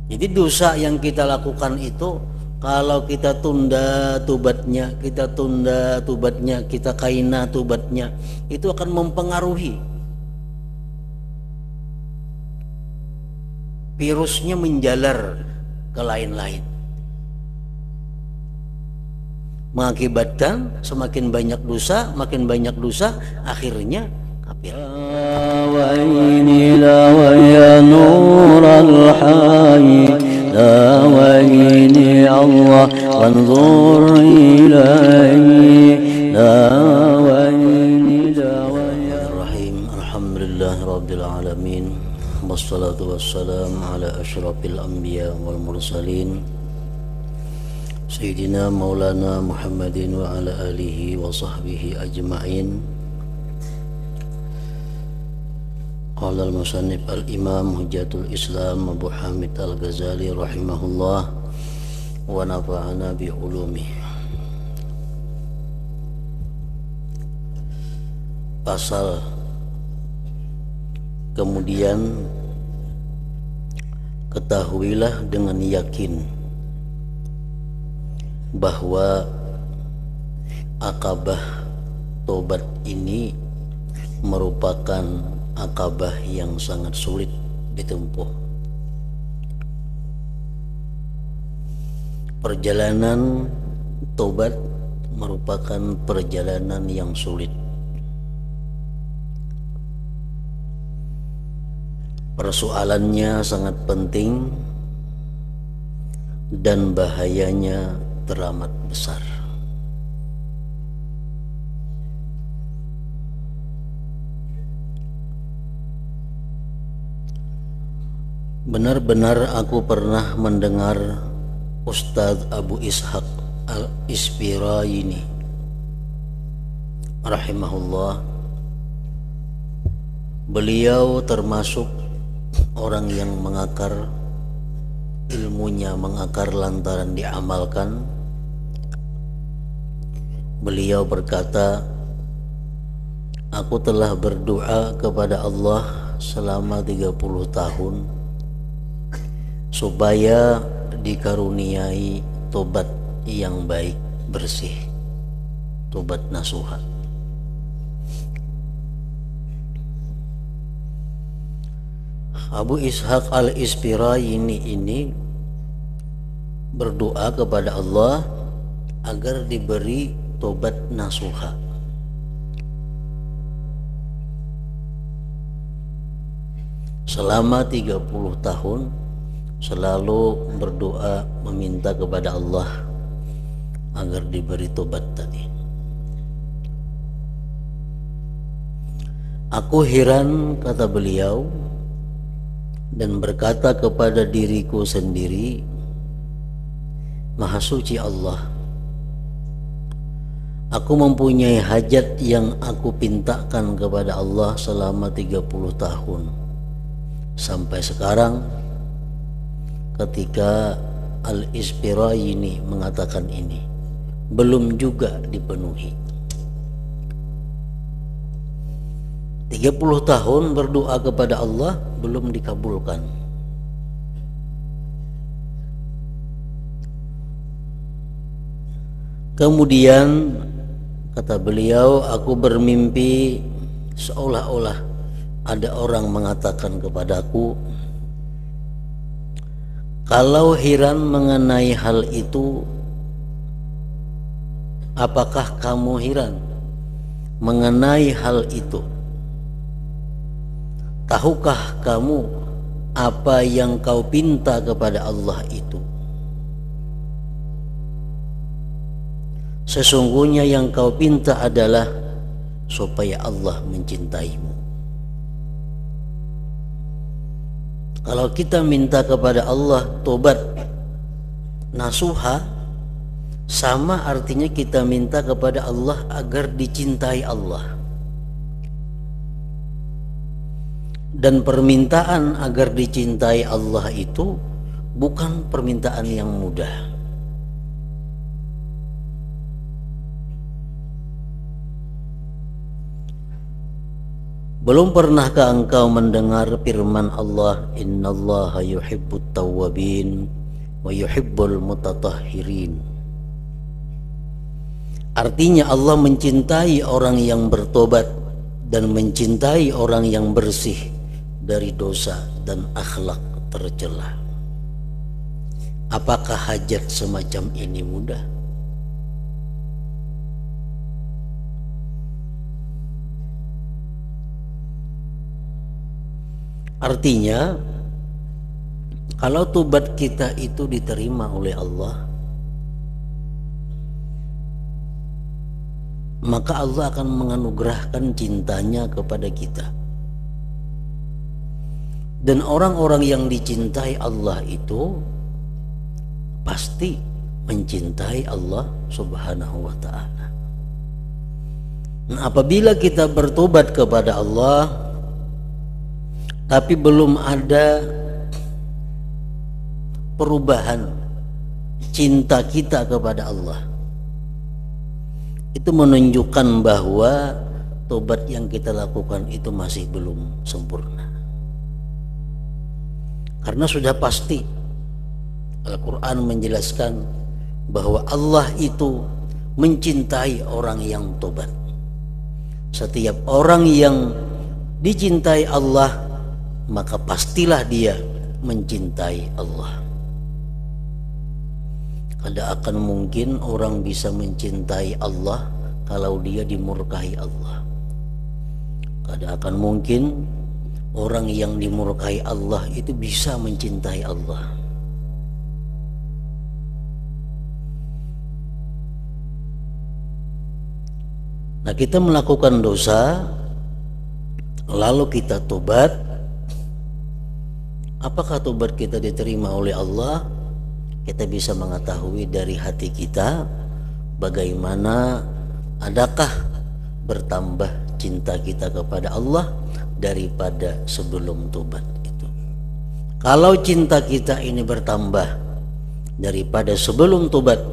Jadi dosa yang kita lakukan itu kalau kita tunda tobatnya, kita kaina tobatnya, itu akan mempengaruhi. Virusnya menjalar ke lain-lain. Mengakibatkan semakin banyak dosa, akhirnya kafir. Alhamdulillahirrabbilalamin. Wassalatu wassalamu ala asyrafil anbiya wal mursalin Sayyidina Maulana Muhammadin wa ala alihi wa sahbihi ajma'in. Qala al-musannif al-imam hujjatul islam Abu Hamid al-Ghazali rahimahullah wa nafa'ana bi ulumih. Pasal kemudian, ketahuilah dengan yakin bahwa akabah tobat ini merupakan akabah yang sangat sulit ditempuh. Perjalanan tobat merupakan perjalanan yang sulit. Persoalannya sangat penting dan bahayanya teramat besar. Benar-benar aku pernah mendengar Ustadz Abu Ishaq Al-Isfirayini rahimahullah. Beliau termasuk orang yang mengakar, ilmunya mengakar lantaran diamalkan. Beliau berkata, aku telah berdoa kepada Allah selama 30 tahun supaya dikaruniai tobat yang baik, bersih, tobat nasuha. Abu Ishaq Al-Isfirayini ini berdoa kepada Allah agar diberi tobat nasuha. Selama 30 tahun selalu berdoa meminta kepada Allah agar diberi tobat tadi. Aku heran, kata beliau, dan berkata kepada diriku sendiri, Maha Suci Allah, aku mempunyai hajat yang aku pintakan kepada Allah selama 30 tahun. Sampai sekarang ketika Al-Isfirayini mengatakan ini, belum juga dipenuhi. 30 tahun berdoa kepada Allah belum dikabulkan. Kemudian kata beliau, aku bermimpi seolah-olah ada orang mengatakan kepadaku, kalau heran mengenai hal itu, apakah kamu heran mengenai hal itu? Tahukah kamu apa yang kau pinta kepada Allah itu? Sesungguhnya yang kau pinta adalah supaya Allah mencintaimu. Kalau kita minta kepada Allah tobat nasuha, sama artinya kita minta kepada Allah agar dicintai Allah. Dan permintaan agar dicintai Allah itu bukan permintaan yang mudah. Belum pernahkah engkau mendengar firman Allah, innallaha yuhibbut tawwabin wa yuhibbul mutatahhirin. Artinya Allah mencintai orang yang bertobat dan mencintai orang yang bersih dari dosa dan akhlak tercela. Apakah hajat semacam ini mudah? Artinya, kalau tobat kita itu diterima oleh Allah, maka Allah akan menganugerahkan cintanya kepada kita. Dan orang-orang yang dicintai Allah itu pasti mencintai Allah Subhanahu wa ta'ala. Nah, apabila kita bertobat kepada Allah tapi belum ada perubahan cinta kita kepada Allah, itu menunjukkan bahwa tobat yang kita lakukan itu masih belum sempurna. Karena sudah pasti Al-Quran menjelaskan bahwa Allah itu mencintai orang yang tobat. Setiap orang yang dicintai Allah, maka pastilah dia mencintai Allah. Tidak akan mungkin orang bisa mencintai Allah kalau dia dimurkai Allah. Tidak akan mungkin orang yang dimurkai Allah itu bisa mencintai Allah. Nah, kita melakukan dosa, lalu kita tobat. Apakah tobat kita diterima oleh Allah? Kita bisa mengetahui dari hati kita bagaimana, adakah bertambah cinta kita kepada Allah daripada sebelum tobat itu. Kalau cinta kita ini bertambah daripada sebelum tobat,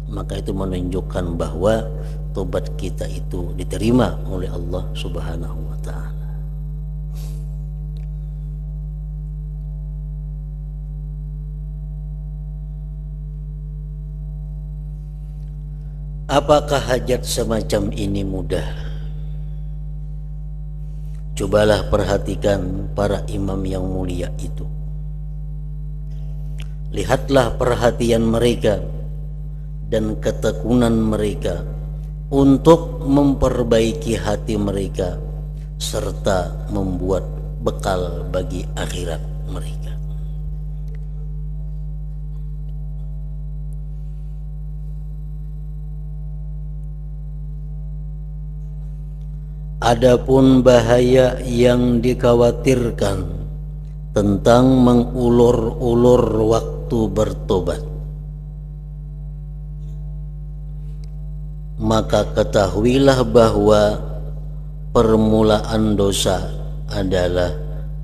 maka itu menunjukkan bahwa tobat kita itu diterima oleh Allah Subhanahu wa ta'ala. Apakah hajat semacam ini mudah? Cobalah perhatikan para imam yang mulia itu. Lihatlah perhatian mereka dan ketekunan mereka untuk memperbaiki hati mereka serta membuat bekal bagi akhirat mereka. Adapun bahaya yang dikhawatirkan tentang mengulur-ulur waktu bertobat, maka ketahuilah bahwa permulaan dosa adalah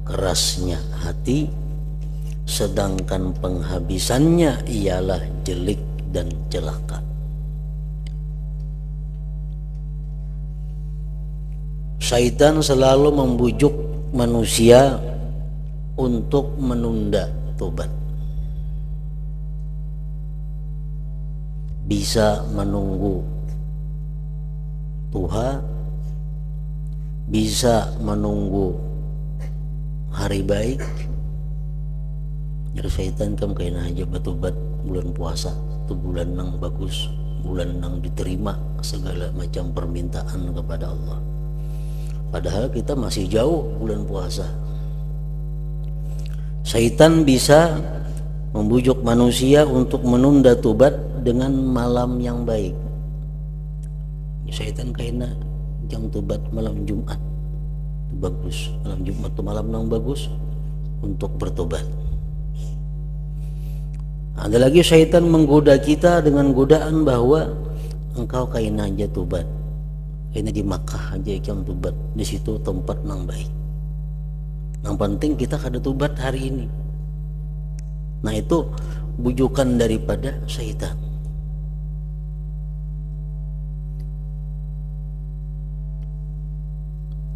kerasnya hati, sedangkan penghabisannya ialah jelek dan celaka. Syaitan selalu membujuk manusia untuk menunda tobat. Bisa menunggu Tuhan, bisa menunggu hari baik. Jadi syaitan kamu kayaknya aja bertobat bulan puasa, itu bulan nang bagus, bulan nang diterima segala macam permintaan kepada Allah. Padahal kita masih jauh bulan puasa. Syaitan bisa membujuk manusia untuk menunda tobat dengan malam yang baik. Syaitan kayaknya jam tobat malam Jumat itu bagus, malam Jumat itu malam yang bagus untuk bertobat. Ada lagi syaitan menggoda kita dengan godaan bahwa engkau kayaknya aja tobat, kayaknya di Makkah aja yang tobat, di situ tempat nang baik. Yang penting kita kada tobat hari ini. Nah, itu bujukan daripada syaitan.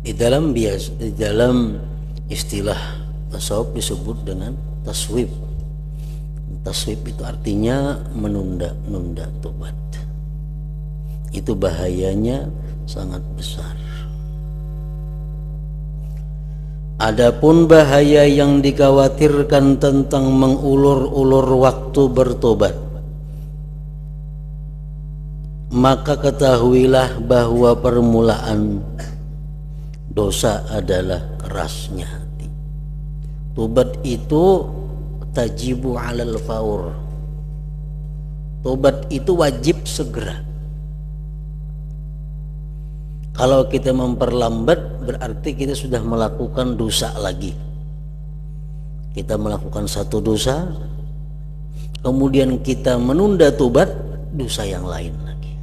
Di dalam istilah tasawuf disebut dengan taswib. Taswib itu artinya menunda-nunda tobat. Itu bahayanya sangat besar. Adapun bahaya yang dikhawatirkan tentang mengulur-ulur waktu bertobat, maka ketahuilah bahwa permulaan dosa adalah kerasnya hati. Tobat itu tajibu alal faur. Tobat itu wajib segera. Kalau kita memperlambat berarti kita sudah melakukan dosa lagi. Kita melakukan satu dosa, kemudian kita menunda tobat, dosa yang lain lagi.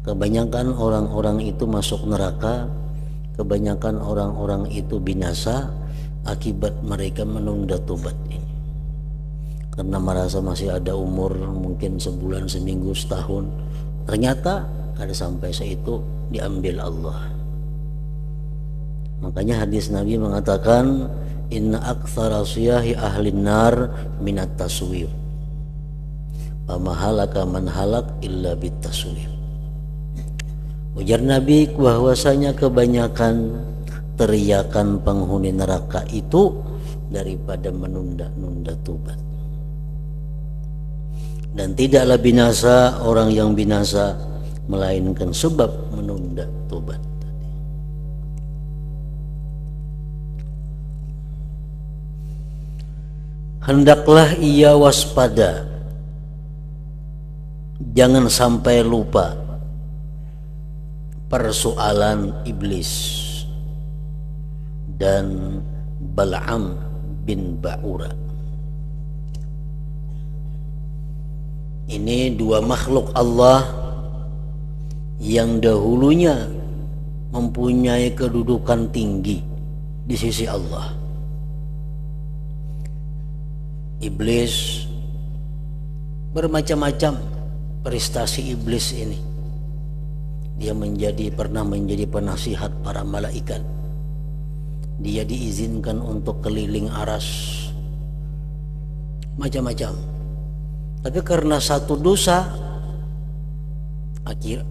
Kebanyakan orang-orang itu masuk neraka, kebanyakan orang-orang itu binasa akibat mereka menunda tobat ini. Karena merasa masih ada umur, mungkin sebulan, seminggu, setahun. Ternyata kada sampai seitu diambil Allah. Makanya hadis Nabi mengatakan, inna aktsara siyahi ahlin nar minat taswif. Fama halaka man halak illa bit taswif. Ujar Nabi bahwasanya kebanyakan teriakan penghuni neraka itu daripada menunda-nunda tobat. Dan tidaklah binasa orang yang binasa melainkan sebab menunda tobat. Hendaklah ia waspada, jangan sampai lupa persoalan iblis dan Bal'am bin Ba'ura. Ini dua makhluk Allah yang dahulunya mempunyai kedudukan tinggi di sisi Allah. Iblis, bermacam-macam prestasi iblis ini. Dia pernah menjadi penasihat para malaikat. Dia diizinkan untuk keliling aras, macam-macam. Tapi karena satu dosa,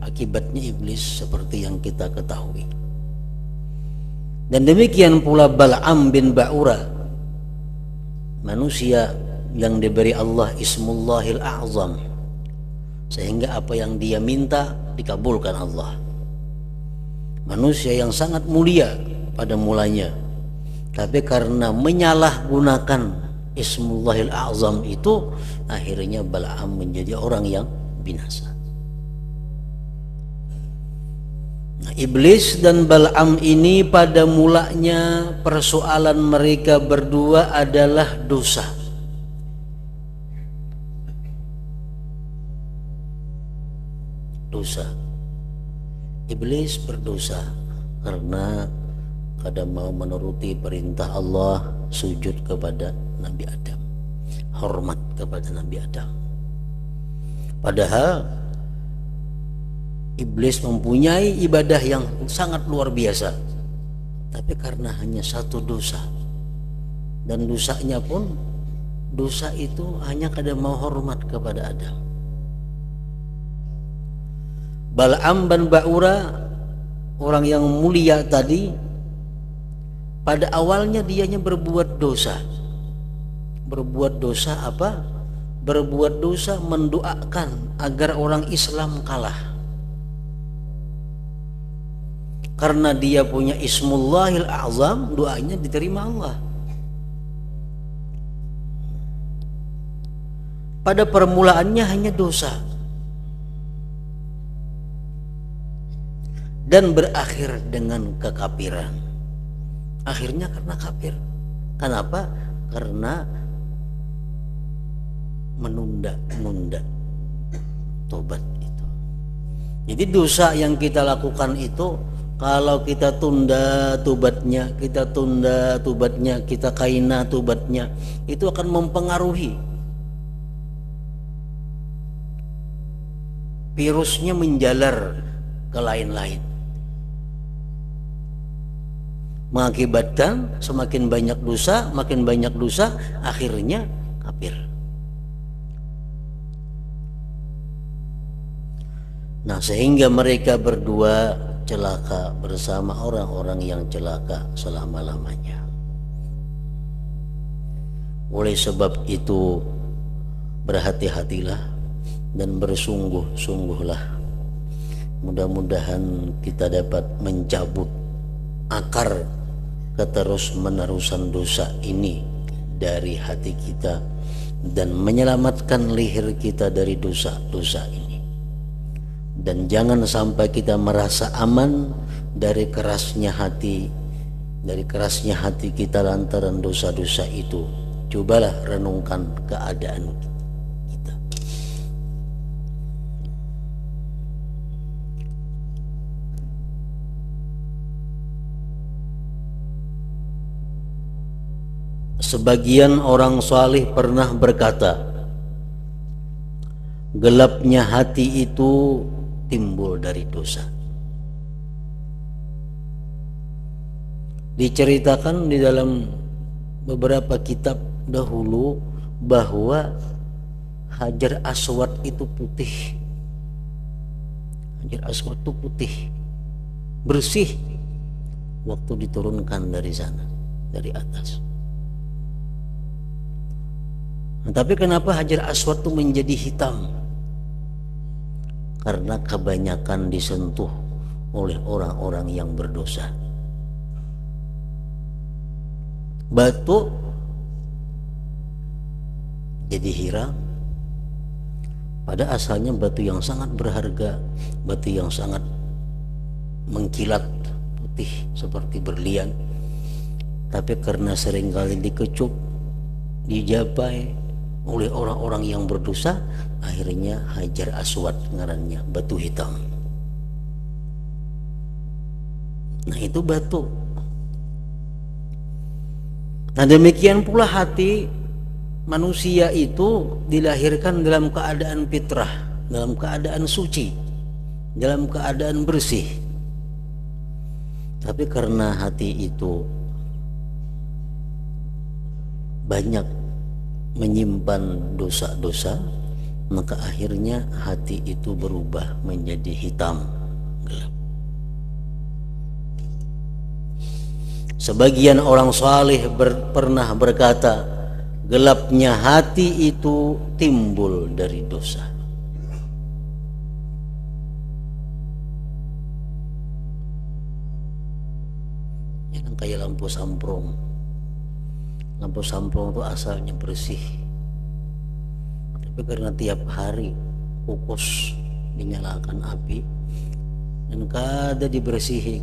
akibatnya iblis seperti yang kita ketahui. Dan demikian pula Bal'am bin Ba'ura, manusia yang diberi Allah Ismullahil A'zam, sehingga apa yang dia minta dikabulkan Allah. Manusia yang sangat mulia pada mulanya, tapi karena menyalahgunakan Ismullahil A'zam itu, akhirnya Bal'am menjadi orang yang binasa. Nah, Iblis dan Bal'am ini pada mulanya persoalan mereka berdua adalah dosa. Dosa. Iblis berdosa karena kada mau menuruti perintah Allah, sujud kepada Nabi Adam, hormat kepada Nabi Adam. Padahal Iblis mempunyai ibadah yang sangat luar biasa, tapi karena hanya satu dosa, dan dosanya pun dosa itu hanya kada mau hormat kepada Adam. Bal'am bin Ba'ura, orang yang mulia tadi, pada awalnya dianya berbuat dosa. Berbuat dosa apa? Berbuat dosa mendoakan agar orang Islam kalah. Karena dia punya Ismullahil A'zam, doanya diterima Allah. Pada permulaannya hanya dosa, dan berakhir dengan kekafiran. Akhirnya karena kafir. Kenapa? Karena menunda-nunda tobat itu. Jadi dosa yang kita lakukan itu, kalau kita tunda tobatnya, kita kaina tobatnya, itu akan mempengaruhi. Virusnya menjalar ke lain-lain. mengakibatkan semakin banyak dosa, makin banyak dosa, akhirnya kafir. Nah, sehingga mereka berdua celaka bersama orang-orang yang celaka selama-lamanya. Oleh sebab itu, berhati-hatilah dan bersungguh-sungguhlah. Mudah-mudahan kita dapat mencabut akar keterus-menerusan dosa ini dari hati kita dan menyelamatkan leher kita dari dosa-dosa ini. Dan jangan sampai kita merasa aman dari kerasnya hati kita lantaran dosa-dosa itu. Cobalah renungkan keadaan kita. Sebagian orang saleh pernah berkata, gelapnya hati itu timbul dari dosa. Diceritakan di dalam beberapa kitab dahulu bahwa Hajar Aswad itu putih. Hajar Aswad itu putih, bersih waktu diturunkan dari sana, dari atas. Nah, tapi kenapa Hajar Aswad itu menjadi hitam? Karena kebanyakan disentuh oleh orang-orang yang berdosa. Batu jadi hiram. Pada asalnya batu yang sangat berharga, batu yang sangat mengkilat putih seperti berlian. Tapi karena seringkali dikecup, dijapai oleh orang-orang yang berdosa, akhirnya Hajar Aswad ngarannya, batu hitam. Nah, itu batu. Nah, demikian pula hati manusia itu dilahirkan dalam keadaan fitrah, dalam keadaan suci, dalam keadaan bersih. Tapi karena hati itu banyak menyimpan dosa-dosa, maka akhirnya hati itu berubah menjadi hitam, gelap. Sebagian orang saleh pernah berkata, gelapnya hati itu timbul dari dosa. Jangan kayak lampu samprong. Lampu samprong itu asalnya bersih, tapi karena tiap hari kukus dinyalakan api dan kada dibersihi,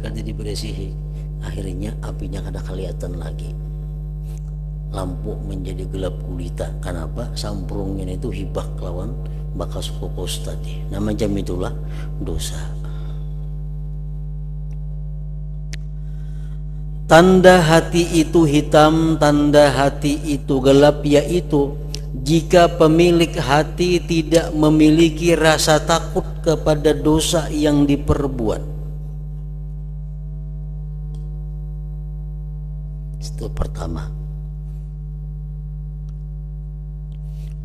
akhirnya apinya kada kelihatan lagi. Lampu menjadi gelap gulita. Kenapa? Samprongnya itu hibak lawan bakas kukus tadi. Nah, macam itulah dosa. Tanda hati itu hitam, tanda hati itu gelap, yaitu jika pemilik hati tidak memiliki rasa takut kepada dosa yang diperbuat. Itu pertama.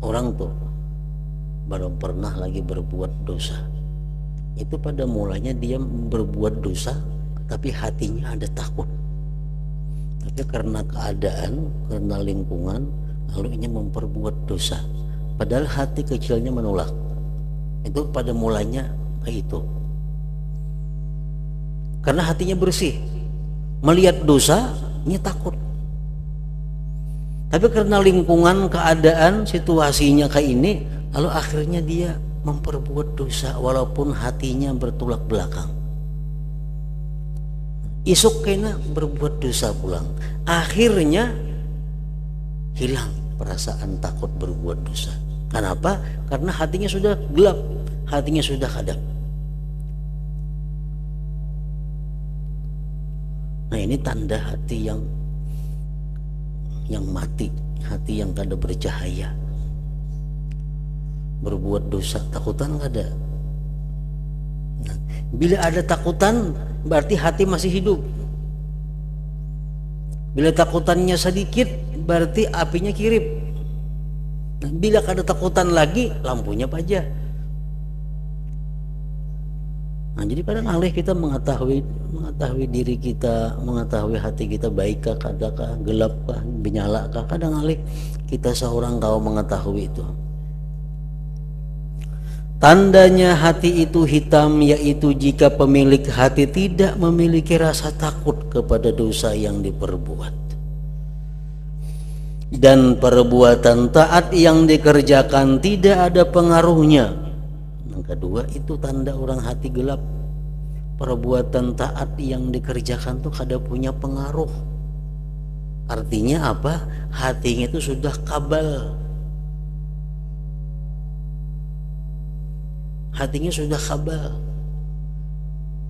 Orang tuh belum pernah lagi berbuat dosa. Itu pada mulanya dia berbuat dosa, tapi hatinya ada takut. Tapi karena keadaan, karena lingkungan, lalu ia memperbuat dosa. Padahal hati kecilnya menolak. Itu pada mulanya kayak itu. Karena hatinya bersih, melihat dosa, ia takut. Tapi karena lingkungan, keadaan, situasinya kayak ini, lalu akhirnya dia memperbuat dosa walaupun hatinya bertolak belakang. Isuk kena berbuat dosa pulang, akhirnya hilang perasaan takut berbuat dosa. Kenapa? Karena hatinya sudah gelap, hatinya sudah kadam. Nah, ini tanda hati yang mati, hati yang kada bercahaya. Berbuat dosa, takutan kada. Nah, bila ada takutan, berarti hati masih hidup. Bila takutannya sedikit berarti apinya kirip. Nah, bila ada takutan lagi lampunya pajah. Nah, jadi kadang alih kita mengetahui diri kita, mengetahui hati kita baikkah, kadakah, gelapkah, menyalakah. Kadang alih kita seorang kau mengetahui itu. Tandanya hati itu hitam, yaitu jika pemilik hati tidak memiliki rasa takut kepada dosa yang diperbuat, dan perbuatan taat yang dikerjakan tidak ada pengaruhnya. Yang kedua itu tanda orang hati gelap. Perbuatan taat yang dikerjakan tuh kada punya pengaruh. Artinya apa? Hatinya itu sudah kabal. Hatinya sudah kabal.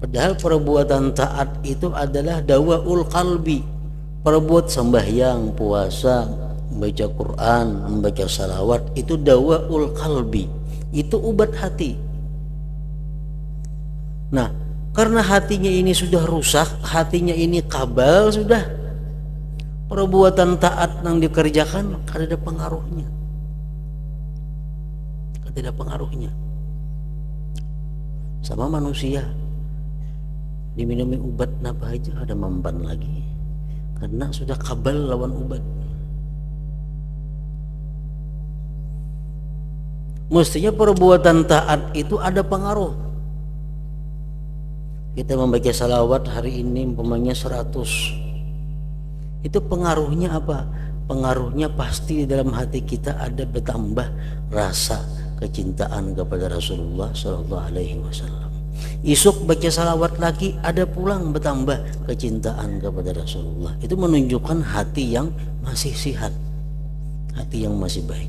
Padahal perbuatan taat itu adalah dawaul qalbi. Perbuat sembahyang, puasa, membaca Quran, membaca salawat, itu dawaul qalbi. Itu obat hati. Nah, karena hatinya ini sudah rusak, hatinya ini kabal sudah, perbuatan taat yang dikerjakan kada ada pengaruhnya. Kada ada pengaruhnya. Sama manusia diminumi obat napa aja ada memban lagi, karena sudah kabal lawan obat. Mestinya perbuatan taat itu ada pengaruh. Kita membaca salawat hari ini umpamanya 100. Itu pengaruhnya apa? Pengaruhnya pasti di dalam hati kita ada bertambah rasa kecintaan kepada Rasulullah Sallallahu Alaihi Wasallam. Isuk baca salawat lagi ada pulang bertambah kecintaan kepada Rasulullah. Itu menunjukkan hati yang masih sihat, hati yang masih baik.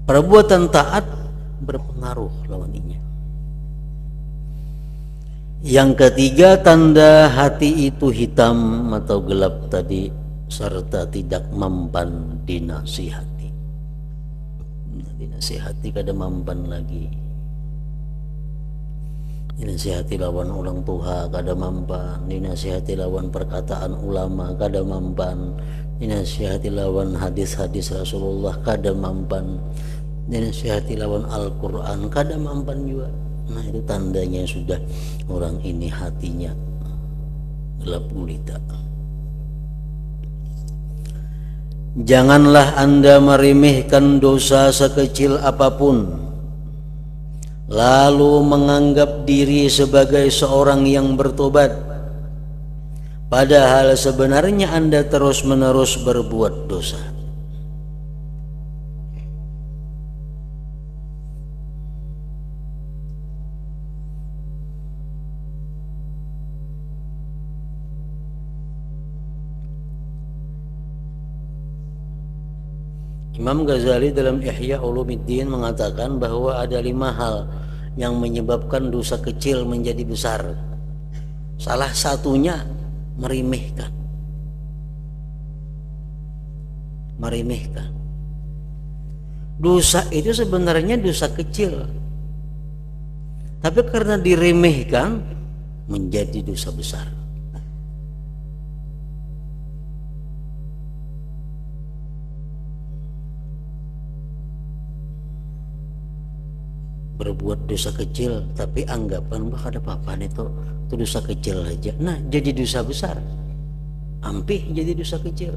Perbuatan taat berpengaruh lawannya. Yang ketiga tanda hati itu hitam atau gelap tadi, serta tidak mempan dinasihati. Dinasihati kada mempan lagi. Dinasihati lawan orang tua kada mempan, dinasihati lawan perkataan ulama kada mempan, dinasihati lawan hadis-hadis Rasulullah kada mempan, dinasihati lawan Al-Quran kada mempan juga. Nah, itu tandanya sudah orang ini hatinya gelap gulita. Janganlah Anda meremehkan dosa sekecil apapun, lalu menganggap diri sebagai seorang yang bertobat, padahal sebenarnya Anda terus-menerus berbuat dosa. Imam Ghazali dalam Ihya Ulumuddin mengatakan bahwa ada 5 hal yang menyebabkan dosa kecil menjadi besar. Salah satunya meremehkan. Meremehkan. Dosa itu sebenarnya dosa kecil, tapi karena diremehkan menjadi dosa besar. Berbuat dosa kecil tapi anggapan bah ada apa-apa itu dosa kecil aja, nah jadi dosa besar, ampih jadi dosa kecil.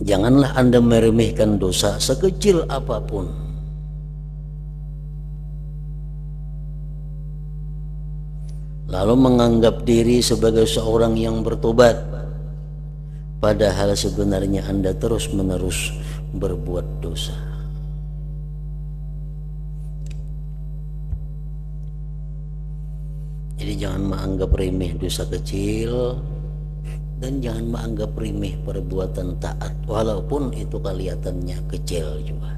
Janganlah Anda meremehkan dosa sekecil apapun, lalu menganggap diri sebagai seorang yang bertobat, padahal sebenarnya Anda terus-menerus berbuat dosa. Jadi jangan menganggap remeh dosa kecil, dan jangan menganggap remeh perbuatan taat walaupun itu kelihatannya kecil juga.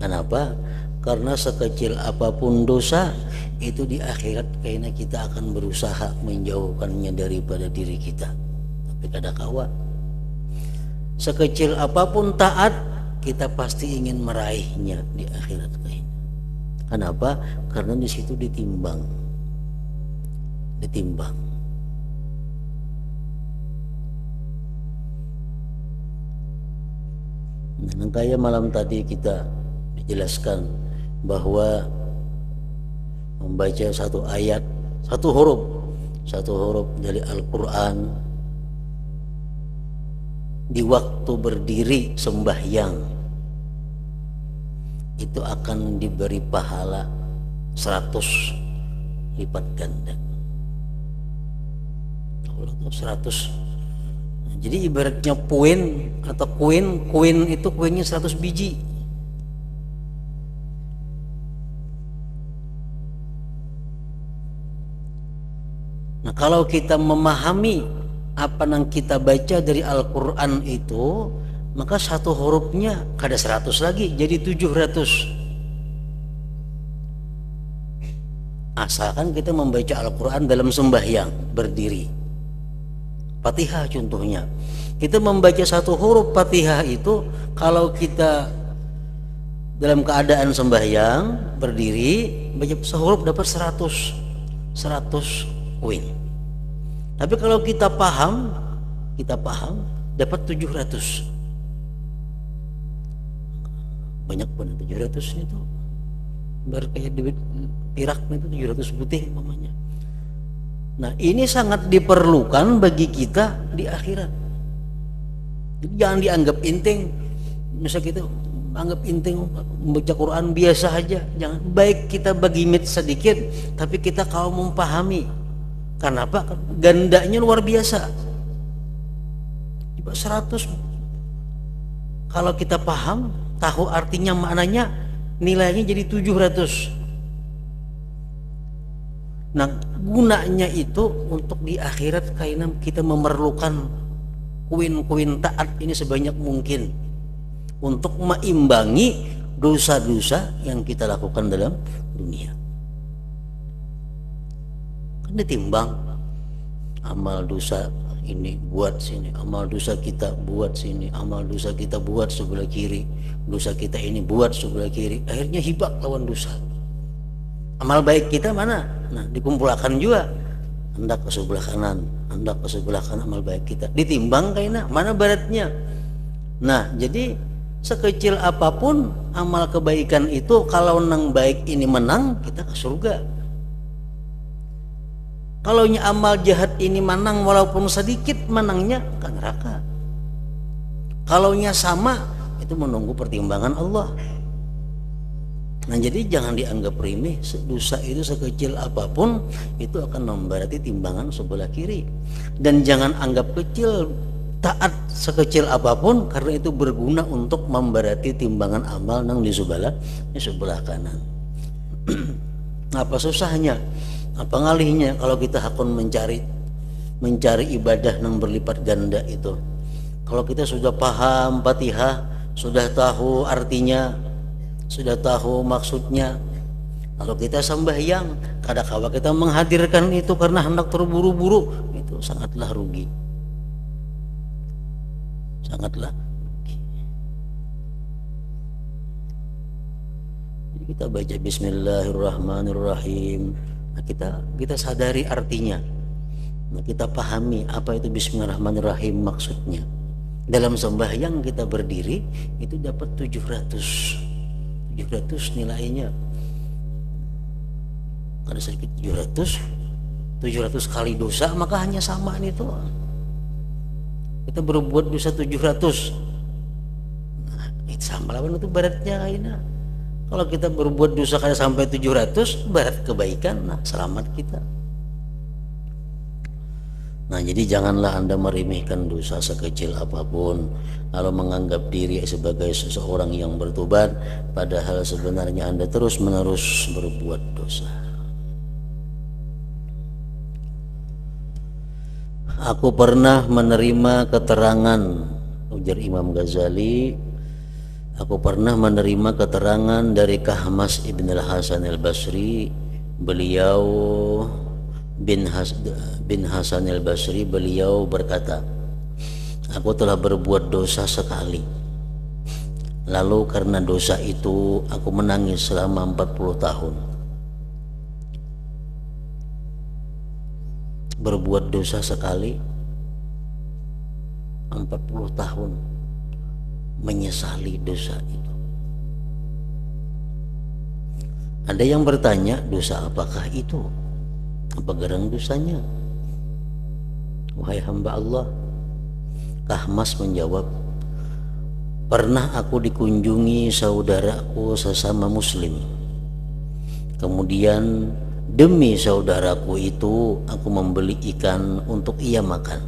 Kenapa? Karena sekecil apapun dosa itu di akhirat kayaknya kita akan berusaha menjauhkannya daripada diri kita, tapi kada kawa. Sekecil apapun taat kita pasti ingin meraihnya di akhirat kayaknya. Kenapa? Karena di situ ditimbang. Nah, kayak malam tadi kita dijelaskan bahwa membaca satu ayat, satu huruf dari Al-Quran di waktu berdiri sembahyang itu akan diberi pahala 100 lipat ganda. 100. Jadi ibaratnya koin atau koin itu koinnya 100 biji. Nah, kalau kita memahami apa yang kita baca dari Al-Quran itu, maka satu hurufnya kada 100 lagi, jadi 700. Asalkan kita membaca Al-Quran dalam sembahyang berdiri. Fatihah contohnya, kita membaca satu huruf Fatihah itu, kalau kita dalam keadaan sembahyang berdiri baca sehuruf dapat 100 koin. Tapi kalau kita paham dapat 700. Banyak benar 700 itu. Baru kayak duit Irak itu 700 putih namanya. Nah, ini sangat diperlukan bagi kita di akhirat. Jadi jangan dianggap enteng. Misal kita anggap enteng membaca Quran biasa aja. Jangan. Baik kita bagi sedikit, tapi kita kalau memahami. Kenapa? Gandanya luar biasa. Coba 100. Kalau kita paham, tahu artinya, maknanya, nilainya jadi 700. Nah, gunanya itu untuk di akhirat karena kita memerlukan koin-koin taat ini sebanyak mungkin untuk meimbangi dosa-dosa yang kita lakukan dalam dunia. Kan ditimbang, amal dosa ini buat sini, amal dosa kita buat sini, amal dosa kita buat sebelah kiri, dosa kita ini buat sebelah kiri, akhirnya hibak lawan dosa. Amal baik kita mana? Nah, dikumpulkan juga, hendak ke sebelah kanan, hendak ke sebelah kanan amal baik kita. Ditimbang kayaknya mana beratnya. Nah, jadi sekecil apapun amal kebaikan itu, kalau nang baik ini menang, kita ke surga. Kalau amal jahat ini menang walaupun sedikit, menangnya ke neraka. Kalau sama, itu menunggu pertimbangan Allah. Nah, jadi jangan dianggap remeh. Dosa itu sekecil apapun itu akan memberati timbangan sebelah kiri. Dan jangan anggap kecil taat sekecil apapun, karena itu berguna untuk memberati timbangan amal nang di sebelah kanan. Apa susahnya? Apa ngalihnya kalau kita hakun mencari ibadah nang berlipat ganda itu? Kalau kita sudah paham Fatihah, sudah tahu artinya, sudah tahu maksudnya, kalau kita sembahyang kadang-kala kita menghadirkan itu karena hendak terburu-buru, itu sangatlah rugi. Jadi kita baca Bismillahirrahmanirrahim. Nah, kita sadari artinya. Nah, kita pahami apa itu Bismillahirrahmanirrahim maksudnya. Dalam sembahyang kita berdiri itu dapat 700 nilainya. Ada sedikit 700 kali dosa, maka hanya sama itu. Kita berbuat dosa 700. Nah, itu sama lawan itu beratnya kayaknya. Kalau kita berbuat dosa kayak sampai 700, berat kebaikan, nah selamat kita. Nah, jadi janganlah Anda meremehkan dosa sekecil apapun, lalu menganggap diri sebagai seseorang yang bertobat, padahal sebenarnya Anda terus-menerus berbuat dosa. Aku pernah menerima keterangan, ujar Imam Ghazali, aku pernah menerima keterangan dari Kahmas Ibn al-Hasan al-Basri. Beliau bin Hasan al-Basri, beliau berkata, aku telah berbuat dosa sekali, Lalu karena dosa itu aku menangis selama 40 tahun. Berbuat dosa sekali 40 tahun menyesali dosa itu. Ada yang bertanya, dosa apakah itu? Apa gerang dosanya? Wahai hamba Allah, Kahmas menjawab, pernah aku dikunjungi saudaraku sesama muslim. Kemudian demi saudaraku itu aku membeli ikan untuk ia makan.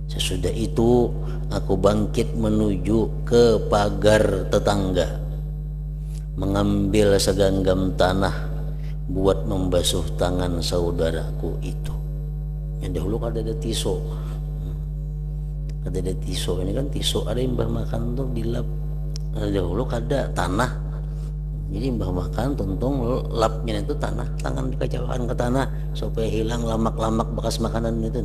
Sesudah itu aku bangkit menuju ke pagar tetangga, mengambil segenggam tanah buat membasuh tangan saudaraku itu. Yang dahulu kan ada tisu, ada tisu, ini kan tisu ada yang mbah makan tuh dilap. Dahulu ada tanah, jadi mbah makan tuntung lapnya itu tanah, tangan dikacaukan ke tanah supaya hilang lamak-lamak bekas makanan itu.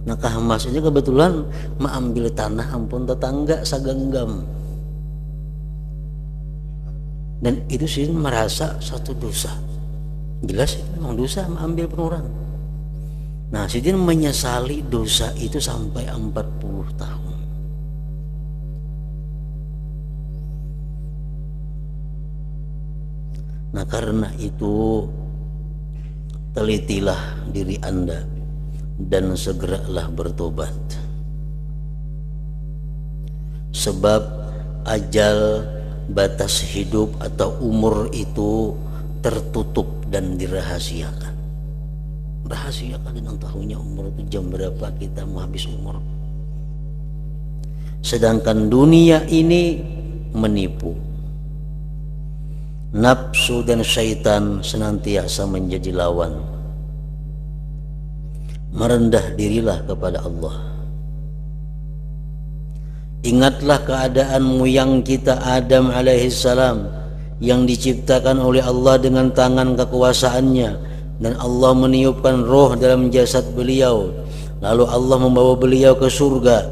Nah Kahmas ini kebetulan mengambil tanah ampun tetangga sagenggam, dan itu sih merasa satu dosa. Jelas itu memang dosa mengambil penurang. Nah Sidin menyesali dosa itu sampai 40 tahun. Nah karena itu telitilah diri Anda dan segeralah bertobat, sebab ajal, batas hidup atau umur itu tertutup dan dirahasiakan. Rahasiakan dengan tahunya umur itu jam berapa kita mau habis umur. Sedangkan dunia ini menipu. Nafsu dan syaitan senantiasa menjadi lawan. Merendah dirilah kepada Allah. Ingatlah keadaan moyang kita Adam alaihissalam yang diciptakan oleh Allah dengan tangan kekuasaannya, dan Allah meniupkan roh dalam jasad beliau. Lalu Allah membawa beliau ke surga,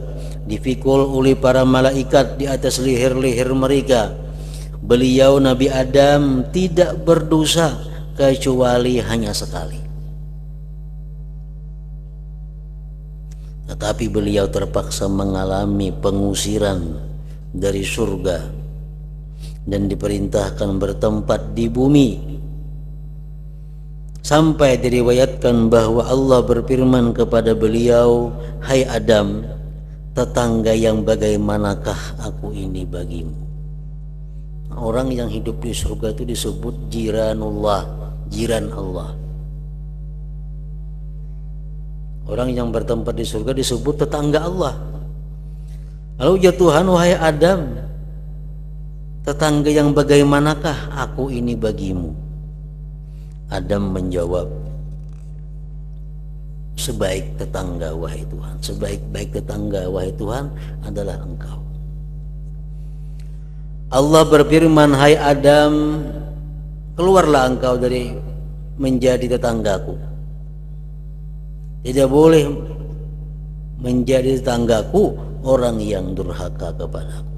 dipikul oleh para malaikat di atas leher-leher mereka. Beliau Nabi Adam tidak berdosa kecuali hanya sekali. Tetapi beliau terpaksa mengalami pengusiran dari surga dan diperintahkan bertempat di bumi, sampai diriwayatkan bahwa Allah berfirman kepada beliau, hai Adam, tetangga yang bagaimanakah aku ini bagimu? Orang yang hidup di surga itu disebut jiranullah, jiran Allah. Orang yang bertempat di surga disebut tetangga Allah. Lalu ya Tuhan, wahai Adam, tetangga yang bagaimanakah aku ini bagimu? Adam menjawab, sebaik tetangga wahai Tuhan, sebaik-baik tetangga wahai Tuhan adalah Engkau. Allah berfirman, hai Adam, keluarlah engkau dari menjadi tetanggaku. Tidak boleh menjadi tetanggaku orang yang durhaka kepadaku.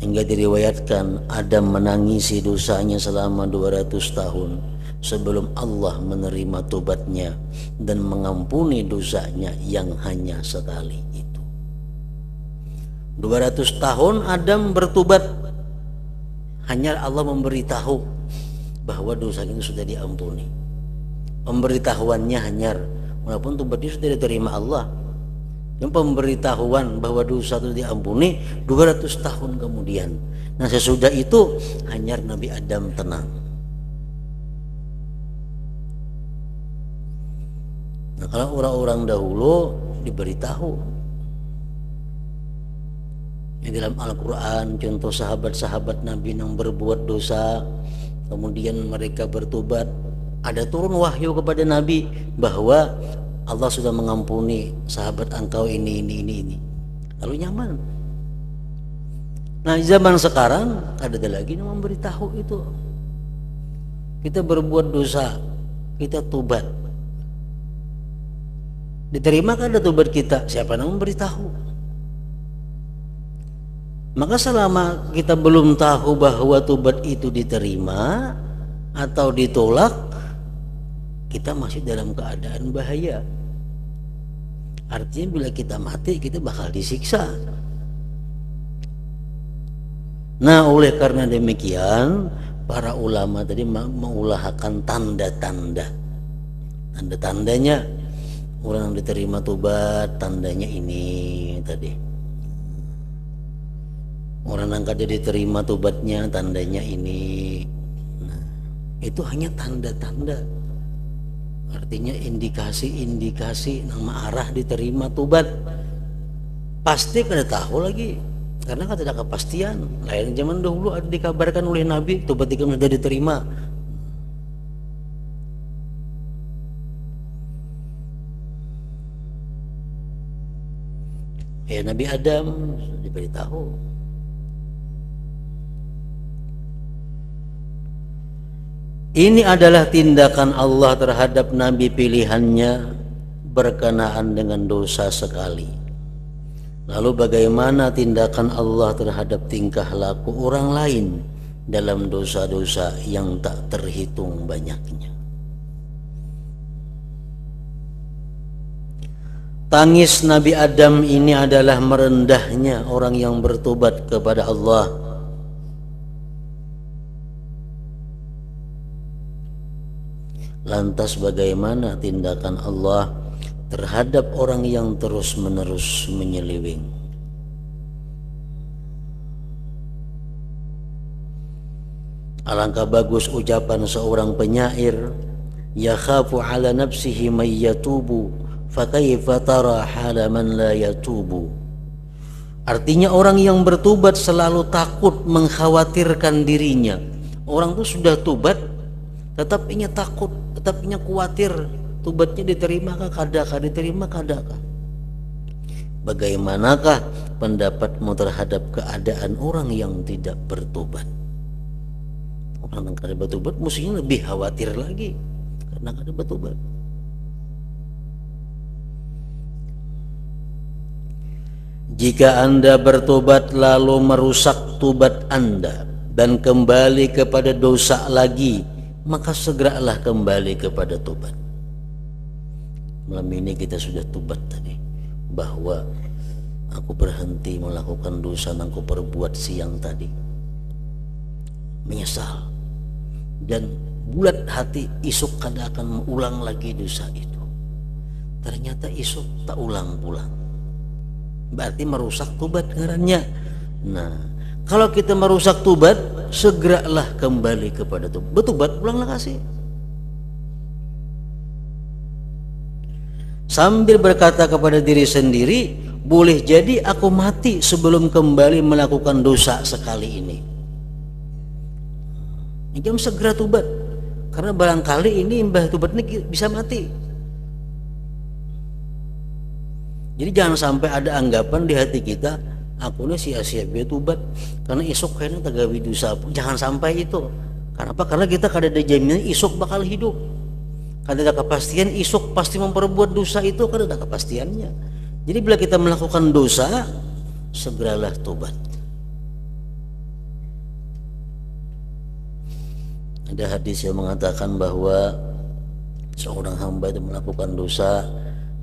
Hingga diriwayatkan Adam menangisi dosanya selama 200 tahun sebelum Allah menerima tobatnya dan mengampuni dosanya yang hanya sekali itu. 200 tahun Adam bertobat, hanya Allah memberitahu bahwa dosanya sudah diampuni. Pemberitahuannya hanya, walaupun tobatnya sudah diterima Allah, yang pemberitahuan bahwa dosa itu diampuni 200 tahun kemudian. Nah sesudah itu hanya Nabi Adam tenang. Nah kalau orang-orang dahulu diberitahu, yang dalam Al-Quran contoh sahabat-sahabat Nabi yang berbuat dosa kemudian mereka bertobat, ada turun wahyu kepada Nabi bahwa Allah sudah mengampuni sahabat engkau ini. Lalu nyaman. Nah zaman sekarang ada lagi yang memberitahu itu. Kita berbuat dosa, kita tobat, diterima kan ada tobat kita? Siapa yang memberitahu? Maka selama kita belum tahu bahwa tobat itu diterima atau ditolak, kita masih dalam keadaan bahaya. Artinya bila kita mati, kita bakal disiksa. Nah, oleh karena demikian, para ulama tadi mengulahkan tanda-tanda. Tanda-tandanya orang yang diterima tobat, tandanya ini tadi. Orang yang kada diterima tobatnya, tandanya ini. Nah, itu hanya tanda-tanda. Artinya indikasi-indikasi nama arah diterima tobat. Pasti kada tahu lagi, karena kan tidak kepastian. Lain zaman dahulu ada dikabarkan oleh Nabi tobat itu sudah diterima. Ya Nabi Adam diberitahu. Ini adalah tindakan Allah terhadap Nabi pilihannya berkenaan dengan dosa sekali. Lalu bagaimana tindakan Allah terhadap tingkah laku orang lain dalam dosa-dosa yang tak terhitung banyaknya. Tangis Nabi Adam ini adalah merendahnya orang yang bertobat kepada Allah. Lantas bagaimana tindakan Allah terhadap orang yang terus-menerus menyeleweng? Alangkah bagus ucapan seorang penyair, yakhafu ala nafsihi may yatubu fakaifa tara hala man la yatubu. Artinya orang yang bertobat selalu takut, mengkhawatirkan dirinya. Orang itu sudah tobat tetap inya takut, tetap inya khawatir tobatnya diterima kah, kadakah diterima, kadakah. Bagaimanakah pendapatmu terhadap keadaan orang yang tidak bertobat? Orang yang kada bertobat mestinya lebih khawatir lagi karena kada bertobat. Jika Anda bertobat lalu merusak tobat Anda dan kembali kepada dosa lagi, maka segeralah kembali kepada tobat. Malam ini kita sudah tobat tadi, bahwa aku berhenti melakukan dosa yang aku perbuat siang tadi, menyesal dan bulat hati isuk kada akan mengulang lagi dosa itu. Ternyata isuk tak ulang-ulang, berarti merusak tobat ngarannya. Nah, kalau kita merusak tobat, segeralah kembali kepada tobat. Bertobat pulanglah kasih. Sambil berkata kepada diri sendiri, boleh jadi aku mati sebelum kembali melakukan dosa sekali ini. Jam segera tobat, karena barangkali ini mbah tobat ini bisa mati. Jadi jangan sampai ada anggapan di hati kita, aku ini sia-sia tobat karena isuk kayaknya tagawi dosa. Jangan sampai itu. Kenapa? Karena kita kada ada jaminan isuk bakal hidup. Kada ada kepastian isuk pasti memperbuat dosa itu, kada ada kepastiannya. Jadi bila kita melakukan dosa, segeralah tobat. Ada hadis yang mengatakan bahwa seorang hamba itu melakukan dosa,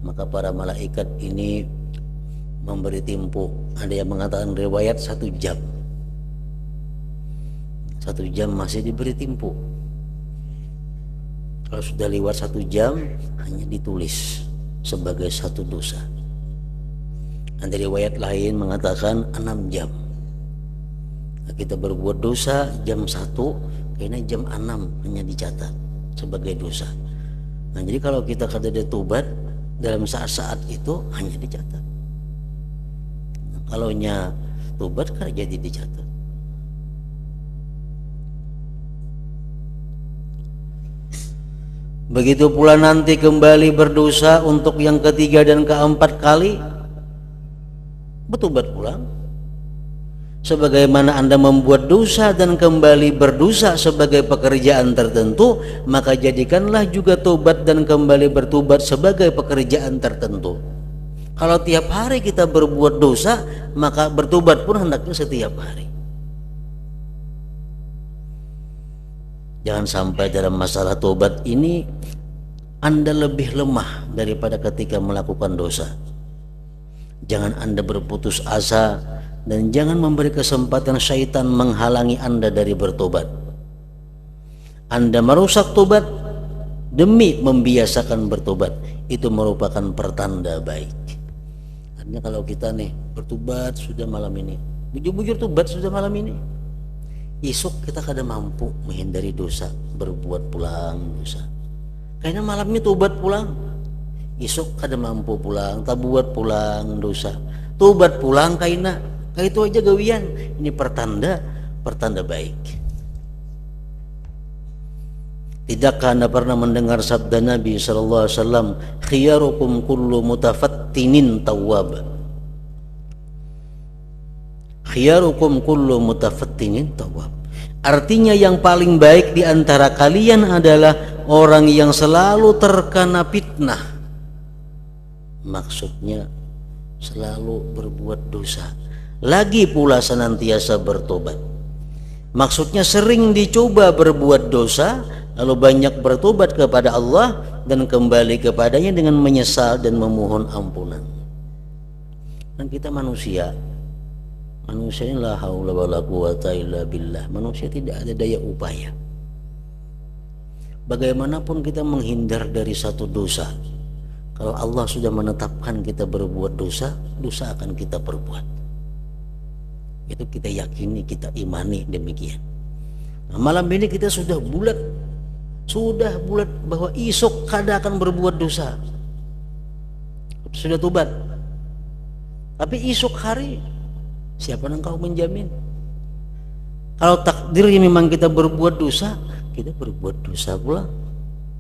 maka para malaikat ini memberi tempo. Ada yang mengatakan riwayat 1 jam. 1 jam masih diberi tempo. Kalau sudah lewat 1 jam, hanya ditulis sebagai satu dosa. Ada riwayat lain mengatakan 6 jam. Nah, kita berbuat dosa jam 1, kayaknya jam 6 hanya dicatat sebagai dosa. Nah, jadi kalau kita kada ada tobat dalam saat-saat itu hanya dicatat. Nah, kalau nya tobat kan jadi dicatat. Begitu pula nanti kembali berdosa untuk yang ketiga dan keempat kali, bertobat pulang. Sebagaimana Anda membuat dosa dan kembali berdosa sebagai pekerjaan tertentu, maka jadikanlah juga tobat dan kembali bertobat sebagai pekerjaan tertentu. Kalau tiap hari kita berbuat dosa, maka bertobat pun hendaknya setiap hari. Jangan sampai dalam masalah tobat ini Anda lebih lemah daripada ketika melakukan dosa. Jangan Anda berputus asa dan jangan memberi kesempatan syaitan menghalangi Anda dari bertobat. Anda merusak tobat demi membiasakan bertobat, itu merupakan pertanda baik. Artinya kalau kita nih bertobat sudah malam ini, bujur-bujur tobat sudah malam ini, esok kita kada mampu menghindari dosa, berbuat pulang dosa. Karena malamnya tobat pulang, esok kada mampu pulang, tak buat pulang dosa, tobat pulang kayak itu aja gawian. Ini pertanda baik. Tidakkah Anda pernah mendengar sabda Nabi sallallahu alaihi wasallam, khiyarukum kullu mutafattinin tawwab. Khiyarukum kullu mutafattinin tawwab. Artinya yang paling baik di antara kalian adalah orang yang selalu terkena fitnah. Maksudnya selalu berbuat dosa, lagi pula senantiasa bertobat. Maksudnya sering dicoba berbuat dosa, lalu banyak bertobat kepada Allah dan kembali kepadanya dengan menyesal dan memohon ampunan. Dan kita manusia ini la haula wala quwata illa billah. Manusia tidak ada daya upaya. Bagaimanapun kita menghindar dari satu dosa, kalau Allah sudah menetapkan kita berbuat dosa, dosa akan kita perbuat. Itu kita yakini, kita imani demikian. Nah, malam ini kita sudah bulat bahwa esok kada akan berbuat dosa, sudah tobat. Tapi esok hari siapa yang kau menjamin? Kalau takdirnya memang kita berbuat dosa, kita berbuat dosa pulang.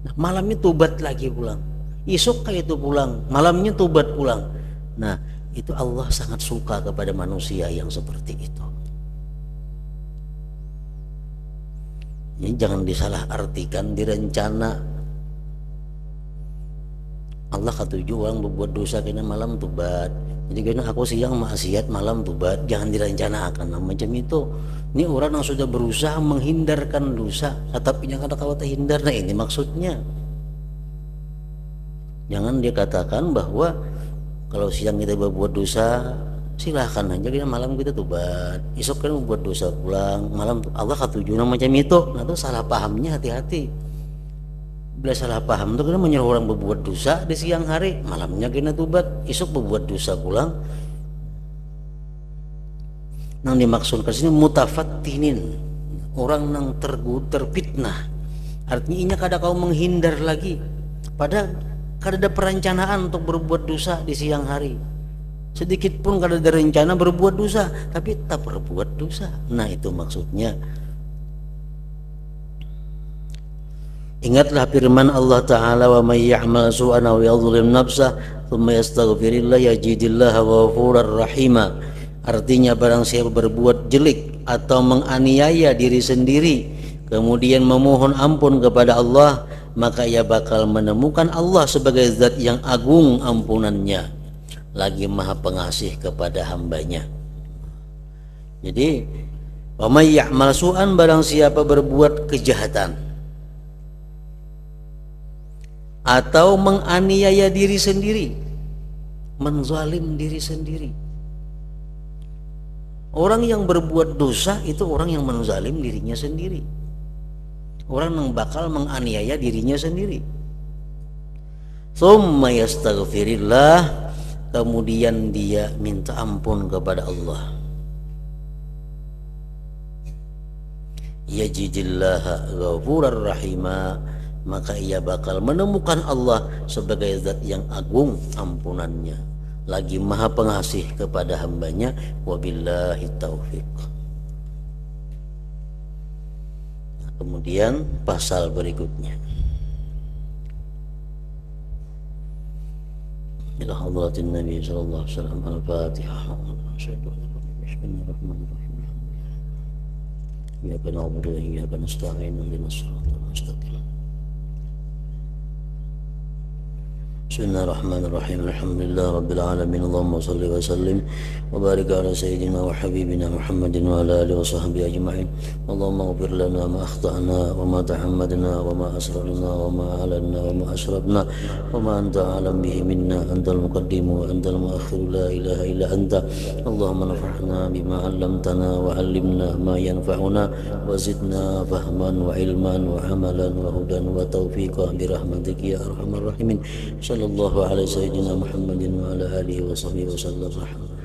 Nah, malamnya tobat lagi pulang, esok kayak itu pulang, malamnya tobat pulang. Nah, itu Allah sangat suka kepada manusia yang seperti itu. Ini jangan disalah artikan, direncana. Allah katuju orang berbuat dosa karena malam tobat. Jadi karena aku siang maksiat malam tobat, jangan direncanakan. Nah, macam itu. Ini orang yang sudah berusaha menghindarkan dosa, tetapi jangan ada kata hindar. Nah, ini maksudnya. Jangan dia katakan bahwa kalau siang kita berbuat dosa, silahkan aja, kita malam kita tobat, esok kan membuat dosa pulang, malam Allah katuju macam itu. Nah, itu salah pahamnya, hati-hati. Bila salah paham itu kita menyuruh orang berbuat dosa di siang hari, malamnya kita tobat, esok berbuat dosa pulang. Yang dimaksudkan sini mutafattinin, orang yang terfitnah. Artinya ini kada kau menghindar lagi, padahal kada ada perencanaan untuk berbuat dosa di siang hari. Sedikit pun kada ada rencana berbuat dosa, tapi tak berbuat dosa. Nah, itu maksudnya. Ingatlah firman Allah Ta'ala, wa may ya'mal su'an aw yadhlim nafsah thumma yastaghfirillah yajidillaha ghafurar rahima. Artinya barang siapa berbuat jelek atau menganiaya diri sendiri kemudian memohon ampun kepada Allah, maka ia bakal menemukan Allah sebagai zat yang agung ampunannya, lagi maha pengasih kepada hambanya. Jadi wa may ya'mal su'an, barang siapa berbuat kejahatan atau menganiaya diri sendiri, menzalim diri sendiri. Orang yang berbuat dosa itu orang yang menzalim dirinya sendiri, orang yang bakal menganiaya dirinya sendiri. Tsumma yastaghfirillah, kemudian dia minta ampun kepada Allah, yajidillaha ghafurar rahima, maka ia bakal menemukan Allah sebagai zat yang agung ampunannya, lagi maha pengasih kepada hambanya. Wabillahi taufiq. Nah, kemudian pasal berikutnya, ila hadratin Nabi sallallahu alaihi wasallam. Al-Fatihah. Bismillahirrahmanirrahim. Iyyaka na'budu wa iyyaka nasta'in. Ihdinas siratal mustaqim. Bismillahirrahmanirrahim. Alhamdulillah rabbil alamin. Allahumma salli wa sallim wa barik ala sayyidina wa habibina Muhammadin wa ala alihi wa sahbihi ajma'in. Allahumma ighfir lana ma akhtana wa ma tahammadna wa ma asrarna wa ma alanna wa ma asrabna wa ma anta alam bihi minna, antal muqaddimu wa antal muakhiru, la ilaha illa anta. Allahumma nafa'na bima 'allamtana wa 'allimna ma yanfa'una wa zidna fahman wa ilman wa amalan wa hudan wa taufiqa bi rahmatika ya arhamar rahimin. Sallallahu alaihi sayyidina Muhammadin wa ala alihi wa sahbihi wa sallam.